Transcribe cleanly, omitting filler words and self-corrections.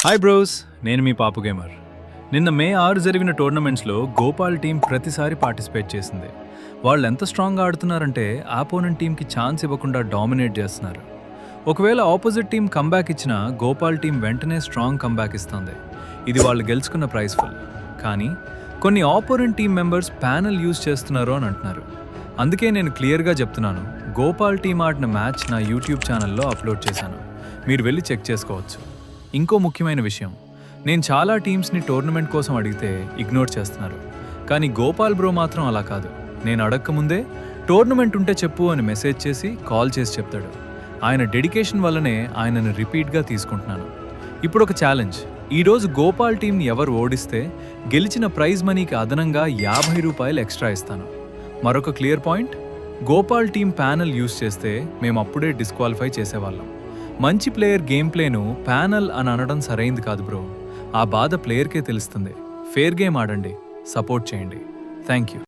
Hi bros, నేను మీ పాపు gamer. నిన్న మే 6 జరిగిన టోర్నమెంట్స్లో గోపాల్ టీం ప్రతిసారి పార్టిసిపేట్ చేసింది. వాళ్ళు ఎంత స్ట్రాంగ్గా ఆడుతున్నారంటే ఆపోనెంట్ టీంకి ఛాన్స్ ఇవ్వకుండా డామినేట్ చేస్తున్నారు. ఒకవేళ ఆపోజిట్ టీం కంబ్యాక్ ఇచ్చినా గోపాల్ టీం వెంటనే స్ట్రాంగ్ కంబ్యాక్ ఇస్తుంది. ఇది వాళ్ళు గెలుచుకున్న ప్రైజ్ ఫుల్. కానీ కొన్ని opponent team members panel use చేస్తున్నారు అని అంటున్నారు. అందుకే నేను క్లియర్గా చెప్తున్నాను, గోపాల్ టీం ఆడిన మ్యాచ్ నా యూట్యూబ్ ఛానల్లో అప్లోడ్ చేశాను. మీరు వెళ్ళి చెక్ చేసుకోవచ్చు. ఇంకో ముఖ్యమైన విషయం, నేను చాలా టీమ్స్ని టోర్నమెంట్ కోసం అడిగితే ఇగ్నోర్ చేస్తున్నారు. కానీ గోపాల్ బ్రో మాత్రం అలా కాదు. నేను అడగకముందే టోర్నమెంట్ ఉంటే చెప్పు అని మెసేజ్ చేసి కాల్ చేసి చెప్తాడు. ఆయన డెడికేషన్ వల్లనే ఆయనను రిపీట్గా తీసుకుంటున్నాను. ఇప్పుడు ఒక ఛాలెంజ్. ఈరోజు గోపాల్ టీంని ఎవరు ఓడిస్తే గెలిచిన ప్రైజ్ మనీకి అదనంగా 50 రూపాయలు ఎక్స్ట్రా ఇస్తాను. మరొక clear point, Gopal team panel use చేస్తే మేము అప్పుడే డిస్క్వాలిఫై చేసేవాళ్ళం. మంచి ప్లేయర్ గేమ్ ప్లేను ప్యానల్ అని అనడం సరైంది కాదు బ్రో. ఆ బాధ ప్లేయర్కే తెలుస్తుంది. ఫేర్ గేమ్ ఆడండి, సపోర్ట్ చేయండి. Thank you.